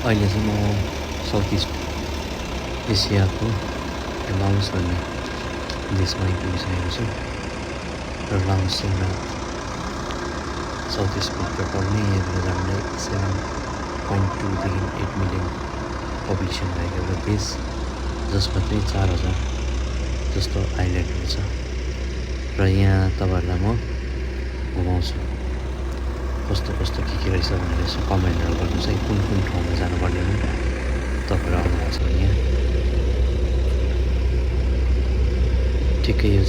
अहिले चाहिँ म साउथ इस्ट एसियाको लाओस भन्ने देशमा आइपुगिसकेको छु र लाओस चाहिँ एउटा साउथ इस्टभित्र पर्ने यहाँनिर झन्डै 7.2 देखि 8 मिलियन पपुलेसन भएको एउटा देश जसमा चाहिँ 4,000 जस्तो आइल्यान्डहरू छ र यहाँ तपाईँहरूलाई म घुमाउँछु कस्तो कस्तो के रहेछ भनेर यसो कमेन्टहरू गर्नुहोस् है कुन कुन ठाउँमा जानुपर्ने हो तपाईँहरू आउनुहुन्छ भने यहाँ ठिकै यो